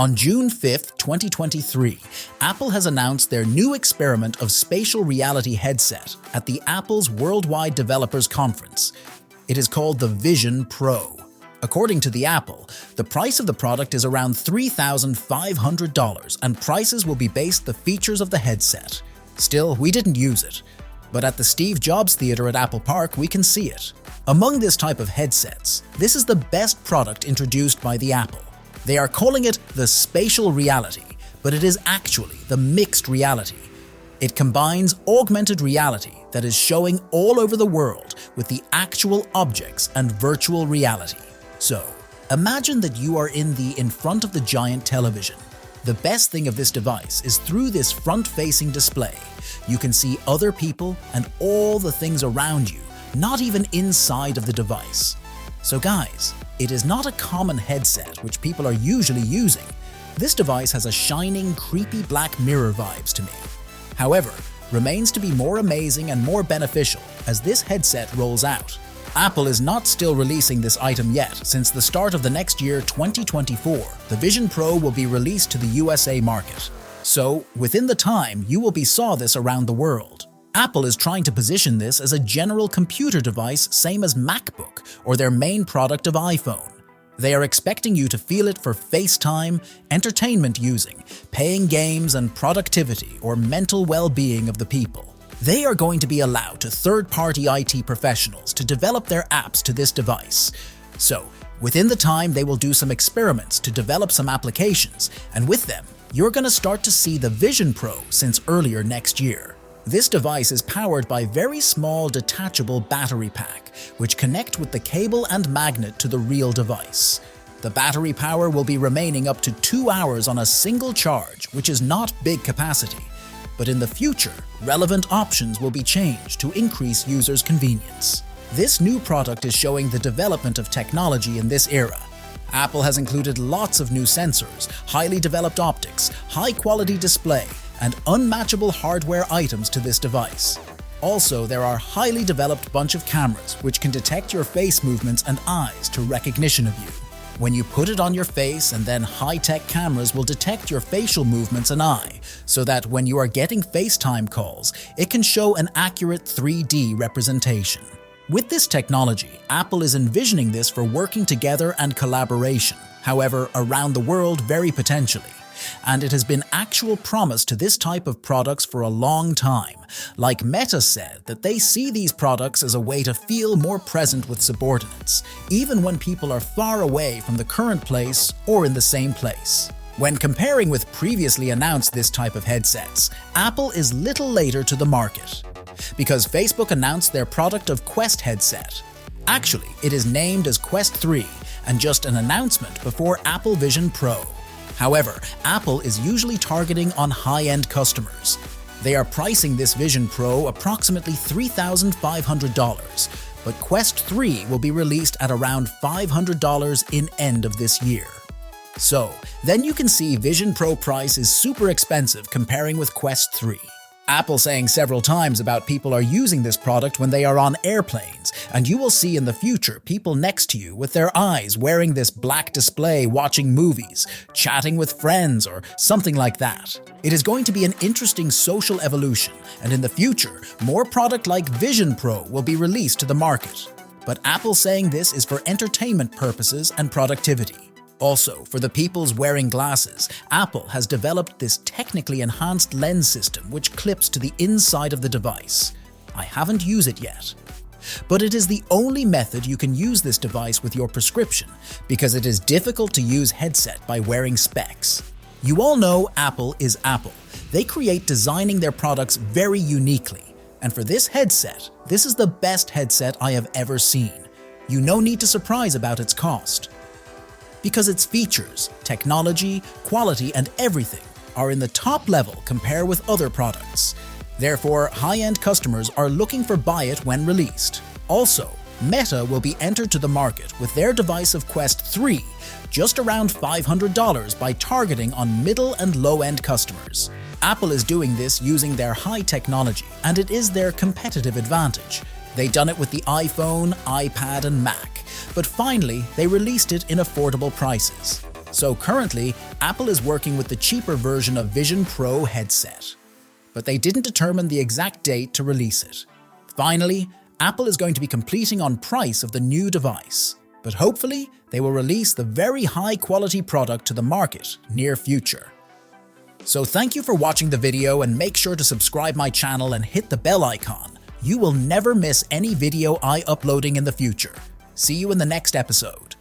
On June 5, 2023, Apple has announced their new experiment of spatial reality headset at the Apple's Worldwide Developers Conference. It is called the Vision Pro. According to the Apple, the price of the product is around $3,500 and prices will be based the features of the headset. Still, we didn't use it. But at the Steve Jobs Theater at Apple Park, we can see it. Among this type of headsets, this is the best product introduced by the Apple. They are calling it the spatial reality, but it is actually the mixed reality. It combines augmented reality that is showing all over the world with the actual objects and virtual reality. So, imagine that you are in front of the giant television. The best thing of this device is through this front-facing display, you can see other people and all the things around you, not even inside of the device. So guys, it is not a common headset which people are usually using. This device has a shining, creepy Black Mirror vibes to me. However, remains to be more amazing and more beneficial as this headset rolls out. Apple is not still releasing this item yet. Since the start of the next year, 2024, the Vision Pro will be released to the USA market. So, within the time, you will saw this around the world. Apple is trying to position this as a general computer device same as MacBook or their main product of iPhone. They are expecting you to feel it for FaceTime, entertainment using, paying games and productivity or mental well-being of the people. They are going to be allowed to third-party IT professionals to develop their apps to this device. So, within the time they will do some experiments to develop some applications, and with them, you're going to start to see the Vision Pro since earlier next year. This device is powered by very small detachable battery pack, which connect with the cable and magnet to the real device. The battery power will be remaining up to 2 hours on a single charge, which is not big capacity. But in the future, relevant options will be changed to increase users' convenience. This new product is showing the development of technology in this era. Apple has included lots of new sensors, highly developed optics, high-quality display, and unmatchable hardware items to this device. Also, there are highly developed bunch of cameras which can detect your face movements and eyes to recognition of you. When you put it on your face, and then high-tech cameras will detect your facial movements and eye, so that when you are getting FaceTime calls, it can show an accurate 3D representation. With this technology, Apple is envisioning this for working together and collaboration, however, around the world very potentially. And it has been actual promise to this type of products for a long time. Like Meta said that they see these products as a way to feel more present with subordinates, even when people are far away from the current place or in the same place. When comparing with previously announced this type of headsets, Apple is little later to the market. Because Facebook announced their product of Quest headset. Actually, it is named as Quest 3 and just an announcement before Apple Vision Pro. However, Apple is usually targeting on high-end customers. They are pricing this Vision Pro approximately $3,500, but Quest 3 will be released at around $500 in end of this year. So, then you can see Vision Pro price is super expensive comparing with Quest 3. Apple saying several times about people are using this product when they are on airplanes, and you will see in the future people next to you with their eyes wearing this black display watching movies, chatting with friends, or something like that. It is going to be an interesting social evolution, and in the future, more product like Vision Pro will be released to the market. But Apple saying this is for entertainment purposes and productivity. Also, for the peoples wearing glasses, Apple has developed this technically enhanced lens system which clips to the inside of the device. I haven't used it yet. But it is the only method you can use this device with your prescription because it is difficult to use headset by wearing specs. You all know Apple is Apple. They create designing their products very uniquely. And for this headset, this is the best headset I have ever seen. You no need to surprise about its cost. Because its features, technology, quality, and everything are in the top level compared with other products. Therefore, high-end customers are looking for buy it when released. Also, Meta will be entered to the market with their device of Quest 3 just around $500 by targeting on middle and low-end customers. Apple is doing this using their high technology, and it is their competitive advantage. They done it with the iPhone, iPad, and Mac, but finally they released it in affordable prices. So currently, Apple is working with the cheaper version of Vision Pro headset. But they didn't determine the exact date to release it. Finally, Apple is going to be completing on price of the new device, but hopefully they will release the very high-quality product to the market near future. So thank you for watching the video, and make sure to subscribe my channel and hit the bell icon. You will never miss any video I uploading in the future. See you in the next episode.